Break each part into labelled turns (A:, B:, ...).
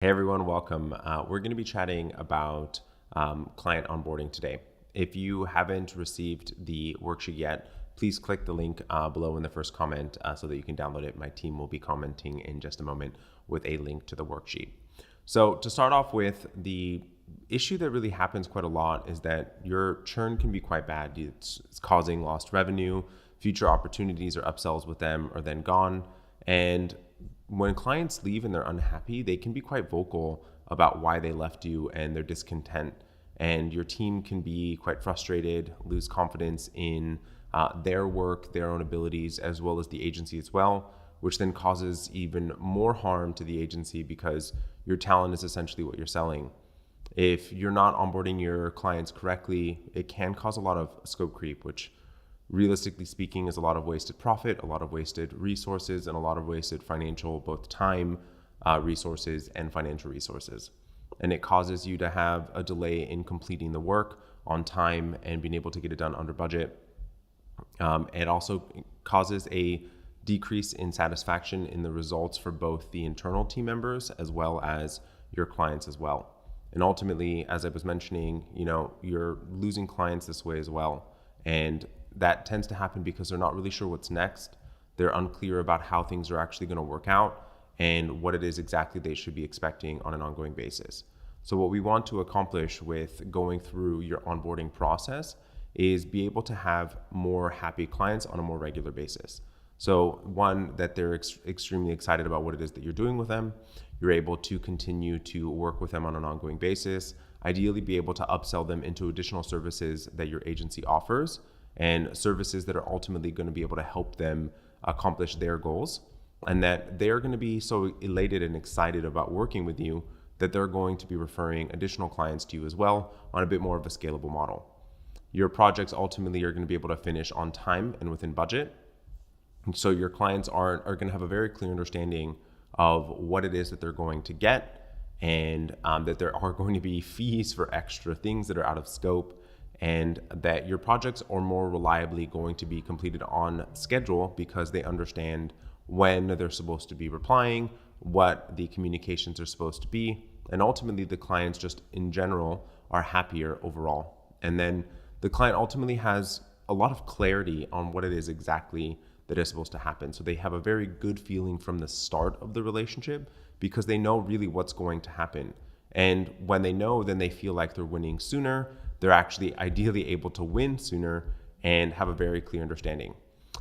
A: Hey everyone, welcome. We're going to be chatting about client onboarding today. If you haven't received the worksheet yet, please click the link below in the first comment so that you can download it. My team will be commenting in just a moment with a link to the worksheet. So to start off with, the issue that really happens quite a lot is that your churn can be quite bad. It's causing lost revenue, future opportunities or upsells with them are then gone. And when clients leave and they're unhappy, they can be quite vocal about why they left you and their discontent. And your team can be quite frustrated, lose confidence in their work, their own abilities, as well as the agency as well, which then causes even more harm to the agency because your talent is essentially what you're selling. If you're not onboarding your clients correctly, it can cause a lot of scope creep, which realistically speaking is a lot of wasted profit, a lot of wasted resources, and a lot of wasted financial, both time, resources, and financial resources. And it causes you to have a delay in completing the work on time and being able to get it done under budget. It also causes a decrease in satisfaction in the results for both the internal team members as well as your clients as well. And ultimately, as I was mentioning, you're losing clients this way as well. And that tends to happen because they're not really sure what's next. They're unclear about how things are actually going to work out and what it is exactly they should be expecting on an ongoing basis. So what we want to accomplish with going through your onboarding process is be able to have more happy clients on a more regular basis. So one, that they're extremely excited about what it is that you're doing with them. You're able to continue to work with them on an ongoing basis, ideally be able to upsell them into additional services that your agency offers and services that are ultimately going to be able to help them accomplish their goals, and that they're going to be so elated and excited about working with you that they're going to be referring additional clients to you as well on a bit more of a scalable model. Your projects ultimately are going to be able to finish on time and within budget. And so your clients are going to have a very clear understanding of what it is that they're going to get, and that there are going to be fees for extra things that are out of scope, and that your projects are more reliably going to be completed on schedule because they understand when they're supposed to be replying, what the communications are supposed to be, and ultimately the clients just in general are happier overall. And then the client ultimately has a lot of clarity on what it is exactly that is supposed to happen. So they have a very good feeling from the start of the relationship because they know really what's going to happen. And when they know, then they feel like they're winning sooner. They're actually ideally able to win sooner and have a very clear understanding.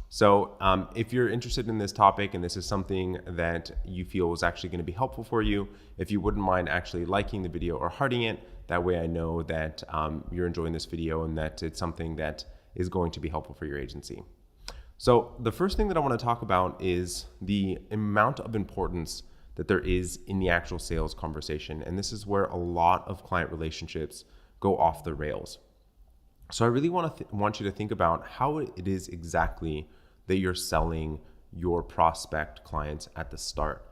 A: So if you're interested in this topic and this is something that you feel is actually going to be helpful for you, if you wouldn't mind actually liking the video or hearting it, that way I know that you're enjoying this video and that it's something that is going to be helpful for your agency. So the first thing that I want to talk about is the amount of importance that there is in the actual sales conversation. And this is where a lot of client relationships go off the rails. So I really want you to think about how it is exactly that you're selling your prospect clients at the start.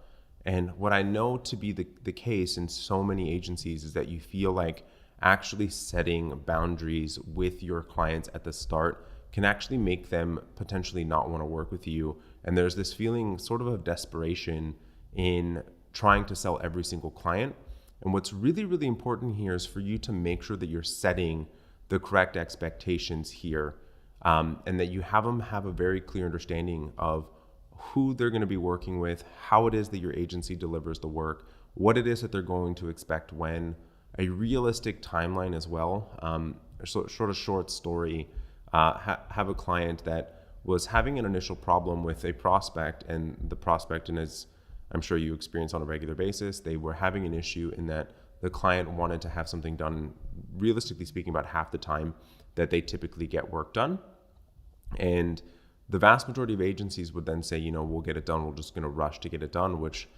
A: And what I know to be the case in so many agencies is that you feel like actually setting boundaries with your clients at the start can actually make them potentially not want to work with you. And there's this feeling sort of desperation in trying to sell every single client. And what's really, really important here is for you to make sure that you're setting the correct expectations here, and that you have them have a very clear understanding of who they're going to be working with, how it is that your agency delivers the work, what it is that they're going to expect when, a realistic timeline as well. Short story, have a client that was having an initial problem with a prospect, and the prospect, and as I'm sure you experience on a regular basis, they were having an issue in that the client wanted to have something done, realistically speaking, about half the time that they typically get work done. And the vast majority of agencies would then say, we'll get it done. We're just going to rush to get it done, which,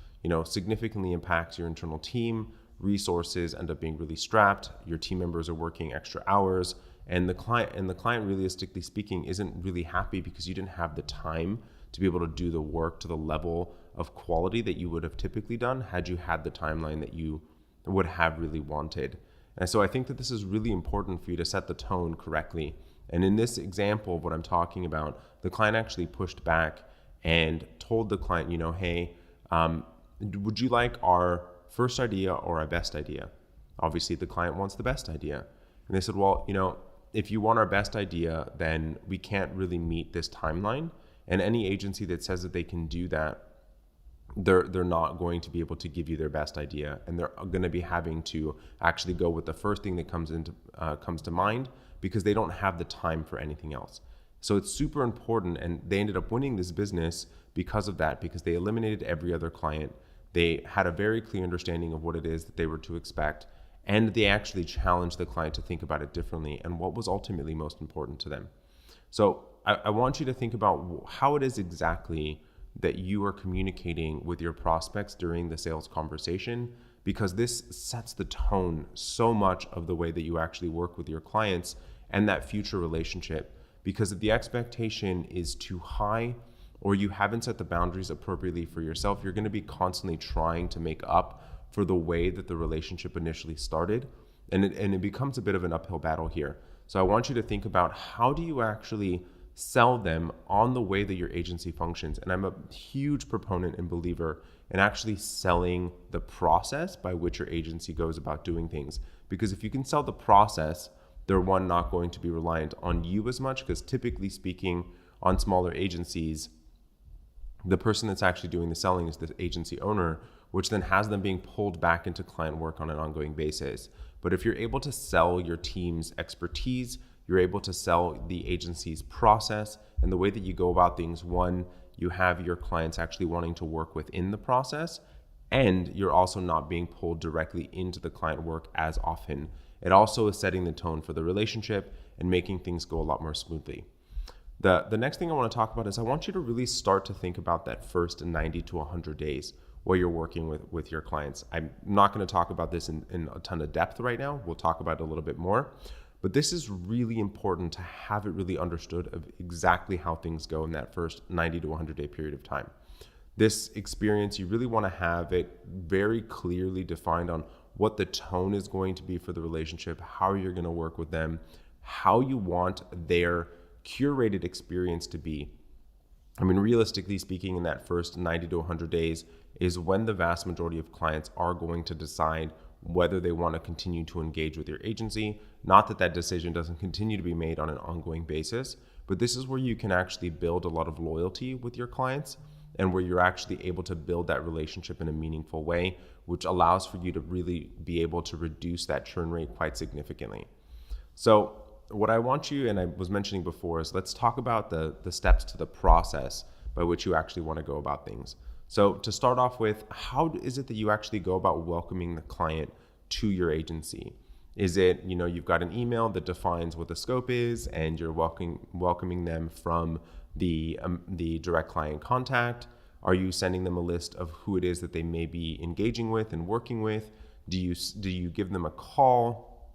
A: significantly impacts your internal team. Resources end up being really strapped. Your team members are working extra hours, and the client, realistically speaking, isn't really happy because you didn't have the time to be able to do the work to the level of quality that you would have typically done had you had the timeline that you would have really wanted. And so I think that this is really important for you to set the tone correctly. And in this example of what I'm talking about, the client actually pushed back and told the client, hey, would you like our first idea or our best idea? Obviously, the client wants the best idea. And they said, well, if you want our best idea, then we can't really meet this timeline. And any agency that says that they can do that, they're not going to be able to give you their best idea, and they're going to be having to actually go with the first thing that comes to mind, because they don't have the time for anything else. So it's super important, and they ended up winning this business because of that, because they eliminated every other client. They had a very clear understanding of what it is that they were to expect, and they actually challenged the client to think about it differently and what was ultimately most important to them. So I want you to think about how it is exactly that you are communicating with your prospects during the sales conversation, because this sets the tone so much of the way that you actually work with your clients and that future relationship. Because if the expectation is too high, or you haven't set the boundaries appropriately for yourself, you're going to be constantly trying to make up for the way that the relationship initially started. And it becomes a bit of an uphill battle here. So I want you to think about, how do you actually sell them on the way that your agency functions? And I'm a huge proponent and believer in actually selling the process by which your agency goes about doing things. Because if you can sell the process, they're not going to be reliant on you as much, because typically speaking, on smaller agencies, the person that's actually doing the selling is the agency owner, which then has them being pulled back into client work on an ongoing basis. But if you're able to sell your team's expertise, you're able to sell the agency's process and the way that you go about things. One, you have your clients actually wanting to work within the process, and you're also not being pulled directly into the client work as often. It also is setting the tone for the relationship and making things go a lot more smoothly. The next thing I want to talk about is, I want you to really start to think about that first 90 to 100 days while you're working with your clients. I'm not going to talk about this in a ton of depth right now. We'll talk about it a little bit more. But this is really important to have it really understood of exactly how things go in that first 90 to 100 day period of time. This experience, you really want to have it very clearly defined on what the tone is going to be for the relationship, how you're going to work with them, how you want their curated experience to be. I mean, realistically speaking, in that first 90 to 100 days is when the vast majority of clients are going to decide whether they want to continue to engage with your agency. Not that that decision doesn't continue to be made on an ongoing basis, but this is where you can actually build a lot of loyalty with your clients, and where you're actually able to build that relationship in a meaningful way, which allows for you to really be able to reduce that churn rate quite significantly. So what I want you, and I was mentioning before, is let's talk about the steps to the process by which you actually want to go about things. So to start off with, how is it that you actually go about welcoming the client to your agency? Is it, you've got an email that defines what the scope is, and you're welcoming them from the direct client contact? Are you sending them a list of who it is that they may be engaging with and working with? Do you give them a call?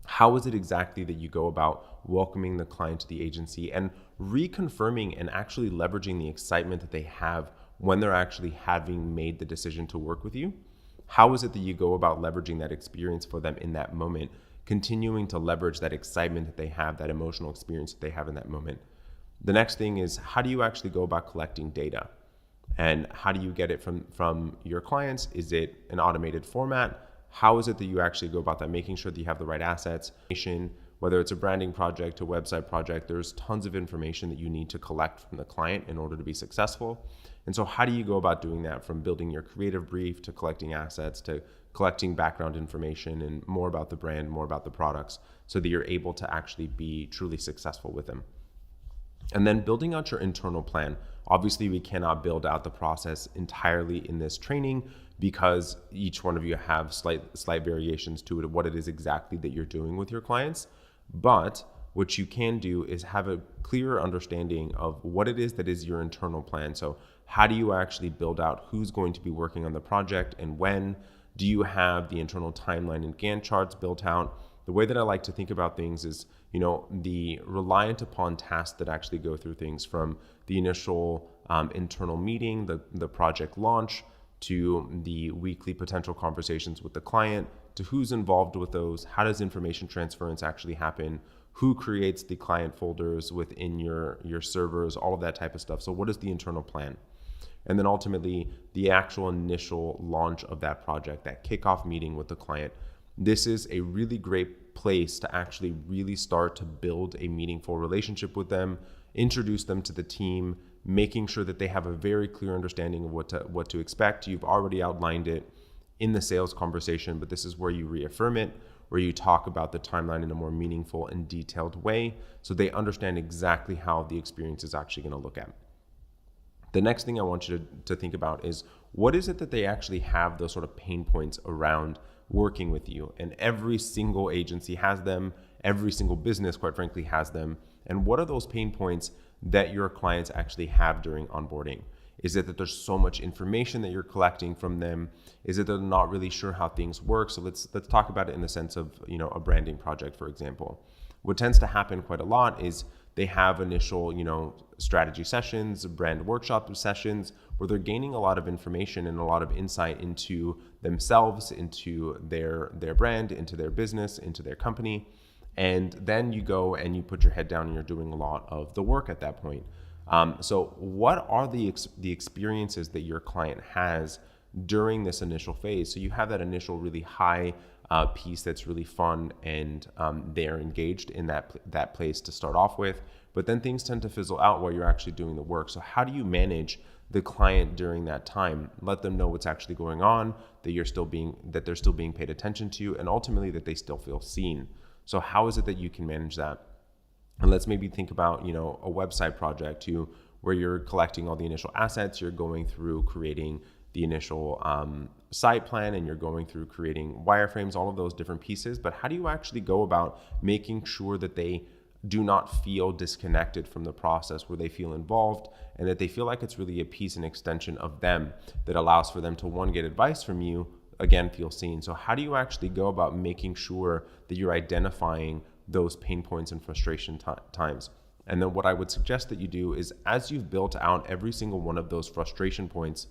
A: How is it exactly that you go about welcoming the client to the agency and reconfirming and actually leveraging the excitement that they have when they're actually having made the decision to work with you? How is it that you go about leveraging that experience for them in that moment, continuing to leverage that excitement that they have, that emotional experience that they have in that moment? The next thing is, how do you actually go about collecting data? And how do you get it from your clients? Is it an automated format? How is it that you actually go about that, making sure that you have the right assets? Whether it's a branding project, a website project, there's tons of information that you need to collect from the client in order to be successful. And so how do you go about doing that, from building your creative brief to collecting assets to collecting background information and more about the brand, more about the products, so that you're able to actually be truly successful with them? And then building out your internal plan. Obviously, we cannot build out the process entirely in this training, because each one of you have slight variations to it, what it is exactly that you're doing with your clients. But what you can do is have a clearer understanding of what it is that is your internal plan. So how do you actually build out who's going to be working on the project and when? Do you have the internal timeline and Gantt charts built out? The way that I like to think about things is, the reliant upon tasks that actually go through things, from the initial internal meeting, the project launch, to the weekly potential conversations with the client, to who's involved with those, how does information transference actually happen, who creates the client folders within your servers, all of that type of stuff. So what is the internal plan? And then ultimately, the actual initial launch of that project, that kickoff meeting with the client, this is a really great place to actually really start to build a meaningful relationship with them, introduce them to the team, making sure that they have a very clear understanding of what to expect. You've already outlined it in the sales conversation, but this is where you reaffirm it, where you talk about the timeline in a more meaningful and detailed way so they understand exactly how the experience is actually going to look at. The next thing I want you to think about is what is it that they actually have those sort of pain points around working with you? And every single agency has them. Every single business, quite frankly, has them. And what are those pain points that your clients actually have during onboarding? Is it that there's so much information that you're collecting from them? Is it that they're not really sure how things work? So let's talk about it in the sense of, a branding project, for example. What tends to happen quite a lot is they have initial, strategy sessions, brand workshop sessions, where they're gaining a lot of information and a lot of insight into themselves, into their brand, into their business, into their company. And then you go and you put your head down and you're doing a lot of the work at that point. So what are the experiences that your client has during this initial phase? So you have that initial really high piece that's really fun and they're engaged in that place to start off with, but then things tend to fizzle out while you're actually doing the work. So how do you manage the client during that time? Let them know what's actually going on, that they're still being paid attention to, and ultimately that they still feel seen. So how is it that you can manage that? And let's maybe think about, a website project too, where you're collecting all the initial assets, you're going through creating the initial site plan, and you're going through creating wireframes, all of those different pieces. But how do you actually go about making sure that they do not feel disconnected from the process, where they feel involved and that they feel like it's really a piece and extension of them that allows for them to, one, get advice from you, again, feel seen. So how do you actually go about making sure that you're identifying those pain points and frustration times? And then what I would suggest that you do is, as you've built out every single one of those frustration points,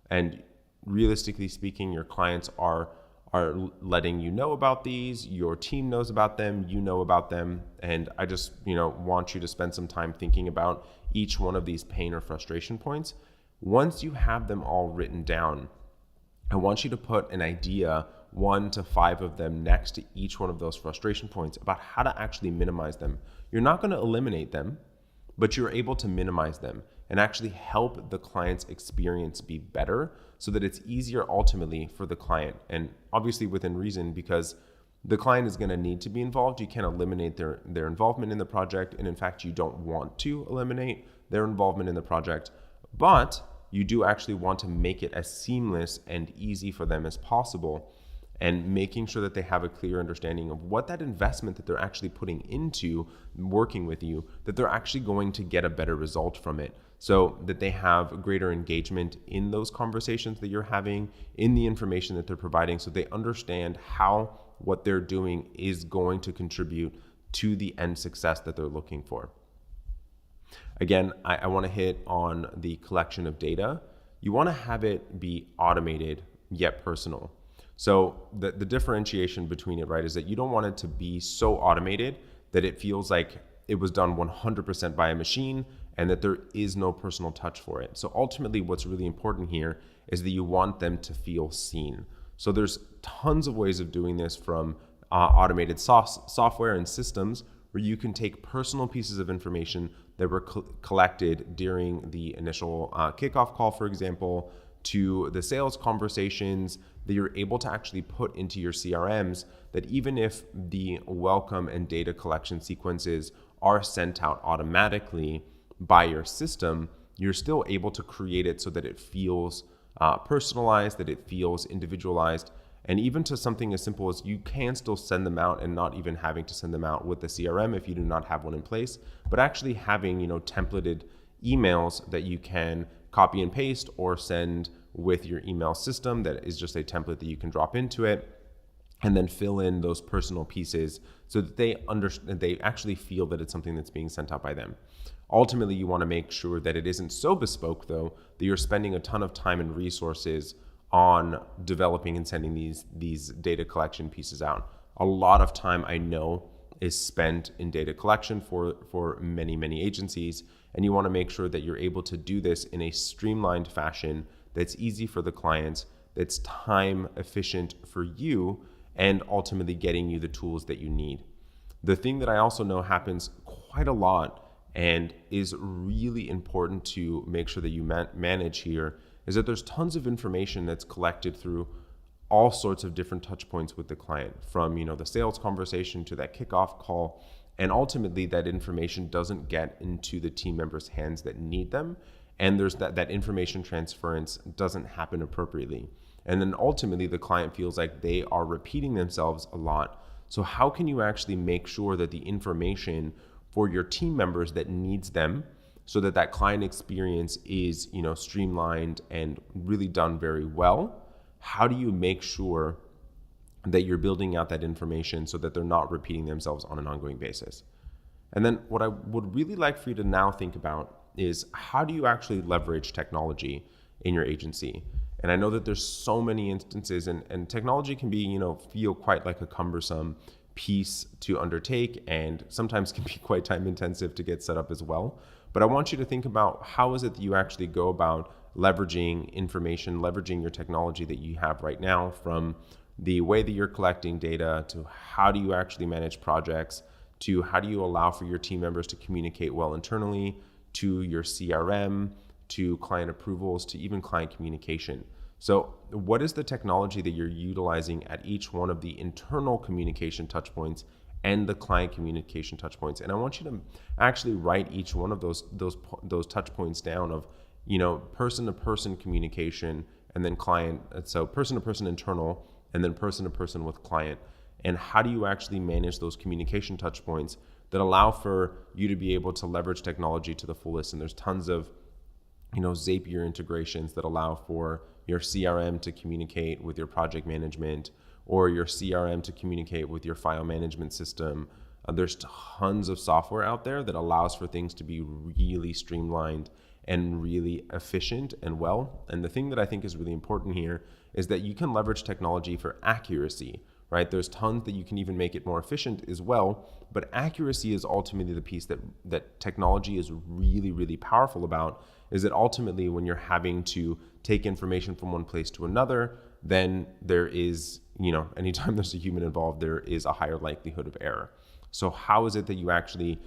A: and realistically speaking, your clients are letting you know about these, your team knows about them, you know about them, and I just want you to spend some time thinking about each one of these pain or frustration points. Once you have them all written down, I want you to put an idea, 1 to 5 of them, next to each one of those frustration points about how to actually minimize them. You're not going to eliminate them, but you're able to minimize them and actually help the client's experience be better so that it's easier ultimately for the client. And obviously within reason, because the client is going to need to be involved. You can't eliminate their involvement in the project. And in fact, you don't want to eliminate their involvement in the project, but you do actually want to make it as seamless and easy for them as possible, and making sure that they have a clear understanding of what that investment that they're actually putting into working with you, that they're actually going to get a better result from it, so that they have greater engagement in those conversations that you're having, in the information that they're providing, so they understand how what they're doing is going to contribute to the end success that they're looking for. Again, I want to hit on the collection of data. You want to have it be automated yet personal. So the differentiation between it, right, is that you don't want it to be so automated that it feels like it was done 100% by a machine and that there is no personal touch for it. So ultimately, what's really important here is that you want them to feel seen. So there's tons of ways of doing this, from automated software and systems where you can take personal pieces of information that were collected during the initial kickoff call, for example, to the sales conversations that you're able to actually put into your CRMs, that even if the welcome and data collection sequences are sent out automatically by your system, you're still able to create it so that it feels personalized, that it feels individualized. And even to something as simple as, you can still send them out and not even having to send them out with the CRM if you do not have one in place, but actually having, templated emails that you can copy and paste or send with your email system, that is just a template that you can drop into it and then fill in those personal pieces so that they understand, they actually feel that it's something that's being sent out by them. Ultimately, you want to make sure that it isn't so bespoke, though, that you're spending a ton of time and resources on developing and sending these data collection pieces out. A lot of time, I know, is spent in data collection for many agencies. And you want to make sure that you're able to do this in a streamlined fashion that's easy for the clients, that's time efficient for you, and ultimately getting you the tools that you need. The thing that I also know happens quite a lot and is really important to make sure that you manage here is that there's tons of information that's collected through all sorts of different touch points with the client, from the sales conversation to that kickoff call, and ultimately that information doesn't get into the team members' hands that need them, and there's that information transference doesn't happen appropriately, and then ultimately the client feels like they are repeating themselves a lot. So how can you actually make sure that the information for your team members that needs them, so that that client experience is streamlined and really done very well? How do you make sure that you're building out that information so that they're not repeating themselves on an ongoing basis? And then what I would really like for you to now think about is, how do you actually leverage technology in your agency? And I know that there's so many instances, and technology can be, feel quite like a cumbersome piece to undertake, and sometimes can be quite time intensive to get set up as well. But I want you to think about, how is it that you actually go about leveraging information, leveraging your technology that you have right now, from the way that you're collecting data, to how do you actually manage projects, to how do you allow for your team members to communicate well internally, to your CRM, to client approvals, to even client communication. So what is the technology that you're utilizing at each one of the internal communication touch points and the client communication touch points? And I want you to actually write each one of those touch points down of, person-to-person communication, and then client. So person-to-person internal, and then person-to-person with client. And how do you actually manage those communication touch points that allow for you to be able to leverage technology to the fullest? And there's tons of, Zapier integrations that allow for your CRM to communicate with your project management, or your CRM to communicate with your file management system. There's tons of software out there that allows for things to be really streamlined and really efficient and well. And the thing that I think is really important here is that you can leverage technology for accuracy, right? There's tons that you can even make it more efficient as well, but accuracy is ultimately the piece that technology is really powerful about. Is that ultimately, when you're having to take information from one place to another, then there is, anytime there's a human involved, there is a higher likelihood of error. So how is it that you actually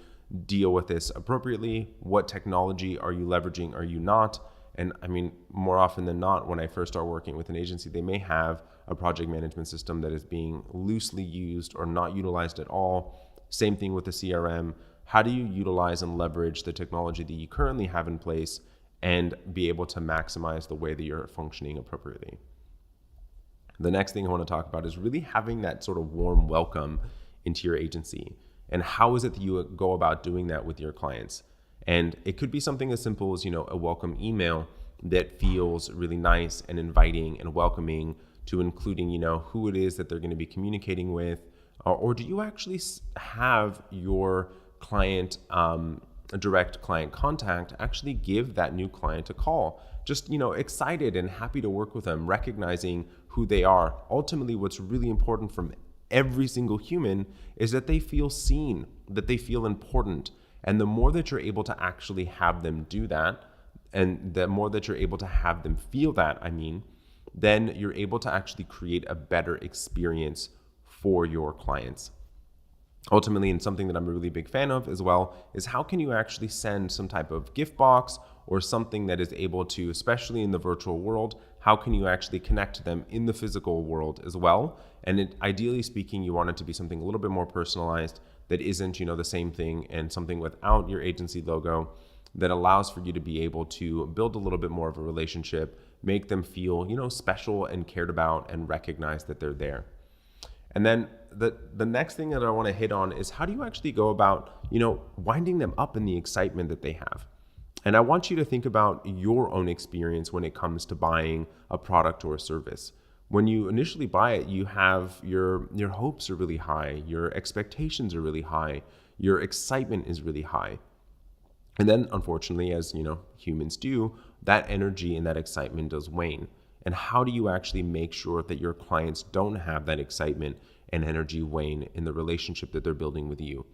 A: deal with this appropriately? What technology are you leveraging? Are you not? And I mean, more often than not, when I first start working with an agency, they may have a project management system that is being loosely used or not utilized at all. Same thing with the CRM. How do you utilize and leverage the technology that you currently have in place and be able to maximize the way that you're functioning appropriately? The next thing I want to talk about is really having that sort of warm welcome into your agency. And how is it that you go about doing that with your clients? And it could be something as simple as, a welcome email that feels really nice and inviting and welcoming, to including, who it is that they're going to be communicating with. Or do you actually have your client, a direct client contact, actually give that new client a call? Just, excited and happy to work with them, recognizing who they are. Ultimately, what's really important from every single human is that they feel seen, that they feel important. And the more that you're able to actually have them do that, and the more that you're able to have them feel that, then you're able to actually create a better experience for your clients. Ultimately, and something that I'm a really big fan of as well, is how can you actually send some type of gift box or something that is able to, especially in the virtual world, how can you actually connect to them in the physical world as well? And ideally speaking, you want it to be something a little bit more personalized that isn't, the same thing, and something without your agency logo, that allows for you to be able to build a little bit more of a relationship, make them feel, special and cared about, and recognize that they're there. And then the next thing that I want to hit on is, how do you actually go about, winding them up in the excitement that they have? And I want you to think about your own experience when it comes to buying a product or a service. When you initially buy it, you have your hopes are really high, your expectations are really high, your excitement is really high. And then, unfortunately, as humans do, that energy and that excitement does wane. And how do you actually make sure that your clients don't have that excitement and energy wane in the relationship that they're building with you?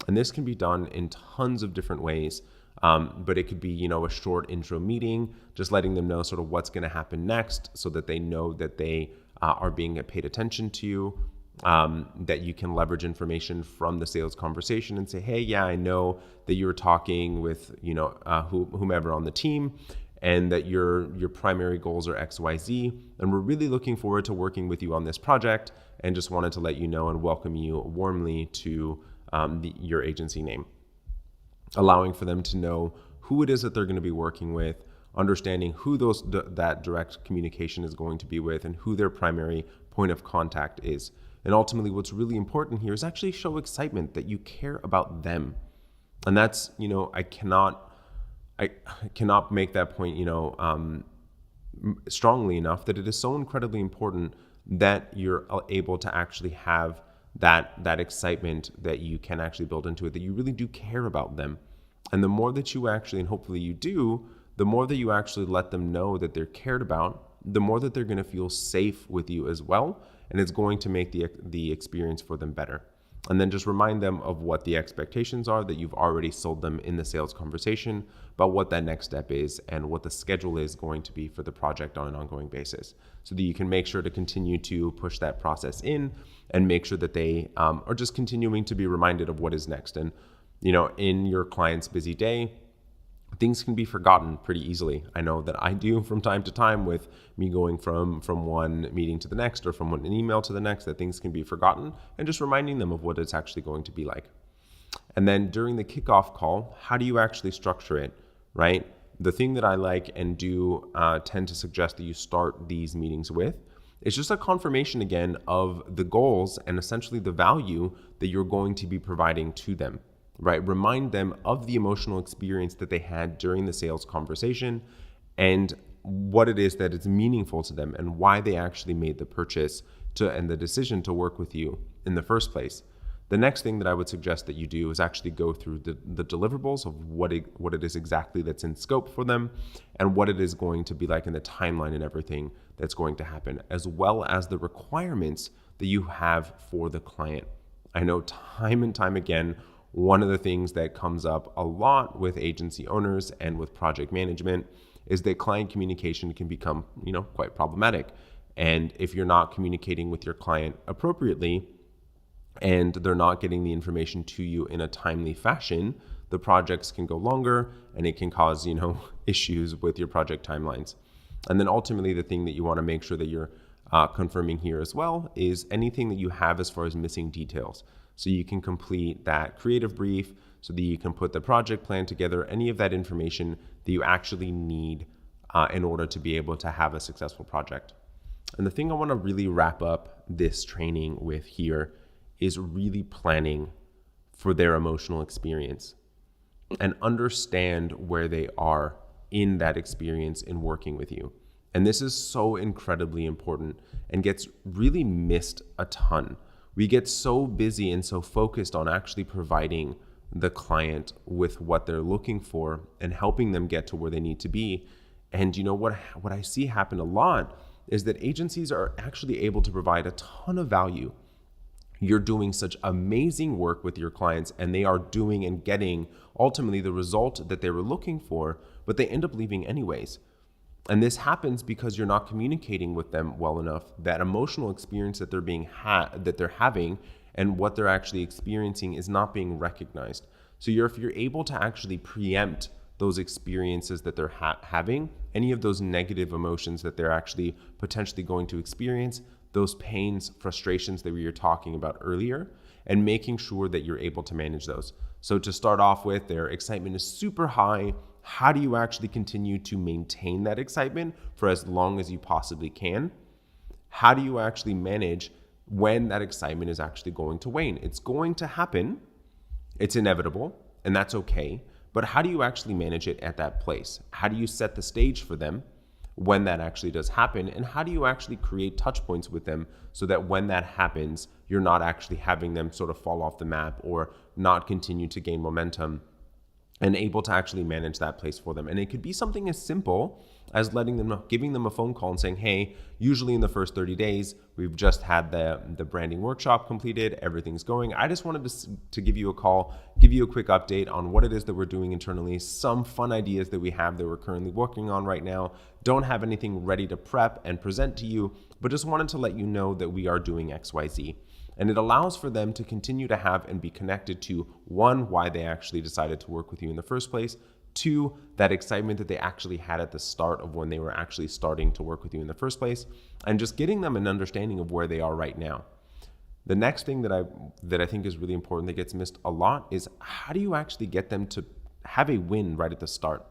A: And this can be done in tons of different ways. But it could be, a short intro meeting, just letting them know sort of what's going to happen next so that they know that they are being paid attention to, that you can leverage information from the sales conversation and say, hey, yeah, I know that you're talking with, whomever on the team, and that your primary goals are X, Y, Z. And we're really looking forward to working with you on this project, and just wanted to let you know and welcome you warmly to your agency name. Allowing for them to know who it is that they're going to be working with, understanding who that direct communication is going to be with, and who their primary point of contact is. And ultimately, what's really important here is actually show excitement that you care about them. And that's, I cannot make that point, strongly enough, that it is so incredibly important that you're able to actually have that excitement that you can actually build into it, that you really do care about them. And the more that you actually, and hopefully you do, the more that you actually let them know that they're cared about, the more that they're going to feel safe with you as well. And it's going to make the experience for them better. And then just remind them of what the expectations are that you've already sold them in the sales conversation, about what that next step is and what the schedule is going to be for the project on an ongoing basis, so that you can make sure to continue to push that process in and make sure that they are just continuing to be reminded of what is next. And, in your client's busy day, things can be forgotten pretty easily. I know that I do from time to time with me going from one meeting to the next, or from one email to the next, that things can be forgotten, and just reminding them of what it's actually going to be like. And then during the kickoff call, how do you actually structure it, right? The thing that I like and do tend to suggest that you start these meetings with is just a confirmation again of the goals and essentially the value that you're going to be providing to them. Right? Remind them of the emotional experience that they had during the sales conversation, and what it is that is meaningful to them, and why they actually made the purchase and the decision to work with you in the first place. The next thing that I would suggest that you do is actually go through the deliverables of what it is exactly that's in scope for them, and what it is going to be like in the timeline and everything that's going to happen, as well as the requirements that you have for the client. I know time and time again, one of the things that comes up a lot with agency owners and with project management is that client communication can become, quite problematic. And if you're not communicating with your client appropriately and they're not getting the information to you in a timely fashion, the projects can go longer, and it can cause, issues with your project timelines. And then ultimately, the thing that you want to make sure that you're confirming here as well is anything that you have as far as missing details. So you can complete that creative brief, so that you can put the project plan together, any of that information that you actually need in order to be able to have a successful project. And the thing I want to really wrap up this training with here is really planning for their emotional experience and understand where they are in that experience in working with you. And this is so incredibly important and gets really missed a ton. We get so busy and so focused on actually providing the client with what they're looking for and helping them get to where they need to be. And what I see happen a lot is that agencies are actually able to provide a ton of value. You're doing such amazing work with your clients, and they are doing and getting ultimately the result that they were looking for, but they end up leaving anyways. And this happens because you're not communicating with them well enough. That emotional experience that they're having and what they're actually experiencing is not being recognized. So if you're able to actually preempt those experiences that they're having, any of those negative emotions that they're actually potentially going to experience, those pains, frustrations that we were talking about earlier, and making sure that you're able to manage those. So to start off with, their excitement is super high. How do you actually continue to maintain that excitement for as long as you possibly can? How do you actually manage when that excitement is actually going to wane? It's going to happen. It's inevitable, and that's okay. But how do you actually manage it at that place? How do you set the stage for them when that actually does happen? And how do you actually create touch points with them so that when that happens, you're not actually having them sort of fall off the map or not continue to gain momentum, and able to actually manage that place for them? And it could be something as simple as giving them a phone call and saying, hey, usually in the first 30 days, we've just had the branding workshop completed, everything's going. I just wanted to give you a call, give you a quick update on what it is that we're doing internally, some fun ideas that we have that we're currently working on right now. Don't have anything ready to prep and present to you, but just wanted to let you know that we are doing XYZ. And it allows for them to continue to have and be connected to, one, why they actually decided to work with you in the first place, two, that excitement that they actually had at the start of when they were actually starting to work with you in the first place, and just getting them an understanding of where they are right now. The next thing that I think is really important that gets missed a lot is how do you actually get them to have a win right at the start?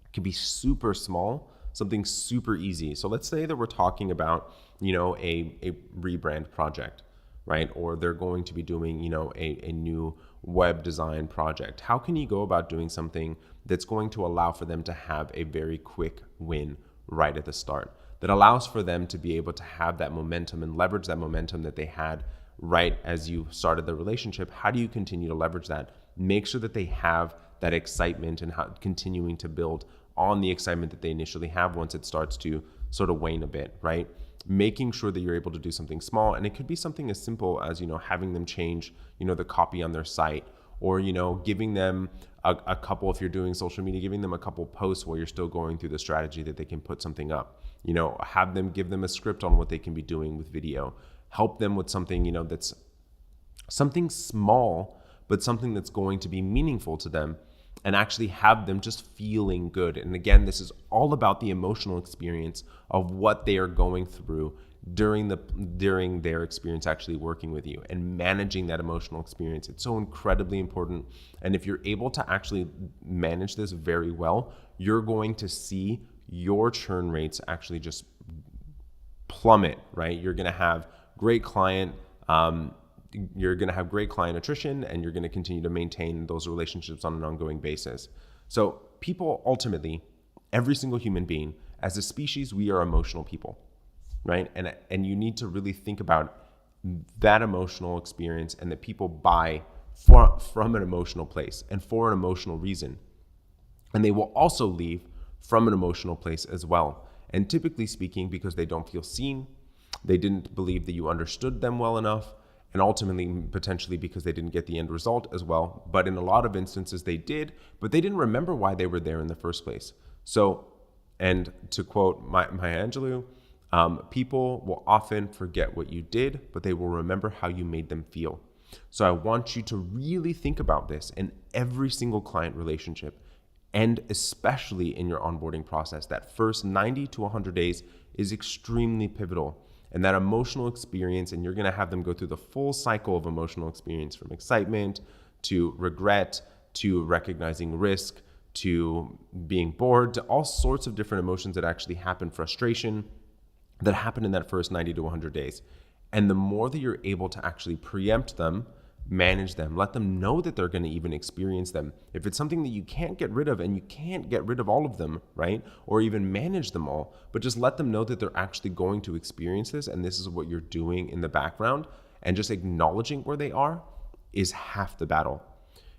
A: It can be super small, something super easy. So let's say that we're talking about, a rebrand project, right? Or they're going to be doing, a new web design project. How can you go about doing something that's going to allow for them to have a very quick win right at the start, that allows for them to be able to have that momentum and leverage that momentum that they had right as you started the relationship? How do you continue to leverage that? Make sure that they have that excitement and continuing to build on the excitement that they initially have once it starts to sort of wane a bit, right? Making sure that you're able to do something small. And it could be something as simple as, having them change, the copy on their site, or, giving them a couple, if you're doing social media, giving them a couple posts while you're still going through the strategy that they can put something up, give them a script on what they can be doing with video, help them with something, that's something small, but something that's going to be meaningful to them, and actually have them just feeling good. And again, this is all about the emotional experience of what they are going through during their experience actually working with you, and managing that emotional experience. It's so incredibly important. And if you're able to actually manage this very well, you're going to see your churn rates actually just plummet, right? You're going to have great client attrition, and you're going to continue to maintain those relationships on an ongoing basis. So people, ultimately, every single human being, as a species, we are emotional people, right? And you need to really think about that emotional experience, and that people buy from an emotional place and for an emotional reason. And they will also leave from an emotional place as well. And typically speaking, because they don't feel seen, they didn't believe that you understood them well enough, and ultimately potentially because they didn't get the end result as well. But in a lot of instances they did, but they didn't remember why they were there in the first place. So, and to quote Maya Angelou, people will often forget what you did, but they will remember how you made them feel. So I want you to really think about this in every single client relationship, and especially in your onboarding process. That first 90 to 100 days is extremely pivotal. And that emotional experience, and you're going to have them go through the full cycle of emotional experience, from excitement to regret to recognizing risk to being bored to all sorts of different emotions that actually happen, frustration, that happen in that first 90 to 100 days. And the more that you're able to actually preempt them, manage them, let them know that they're going to even experience them. If it's something that you can't get rid of, and you can't get rid of all of them, right? Or even manage them all, but just let them know that they're actually going to experience this, and this is what you're doing in the background, and just acknowledging where they are is half the battle.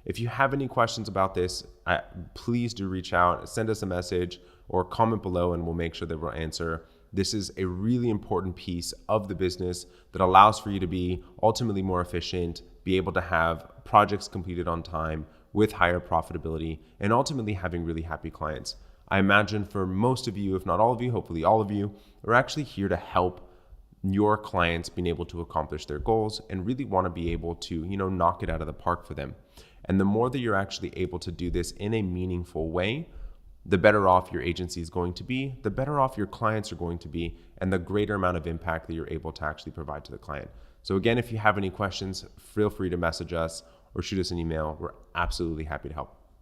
A: If you have any questions about this, please do reach out, send us a message, or comment below, and we'll make sure that we'll answer. This is a really important piece of the business that allows for you to be ultimately more efficient, be able to have projects completed on time with higher profitability, and ultimately having really happy clients. I imagine for most of you, if not all of you, hopefully all of you, are actually here to help your clients being able to accomplish their goals, and really want to be able to, knock it out of the park for them. And the more that you're actually able to do this in a meaningful way, the better off your agency is going to be, the better off your clients are going to be, and the greater amount of impact that you're able to actually provide to the client. So again, if you have any questions, feel free to message us or shoot us an email. We're absolutely happy to help.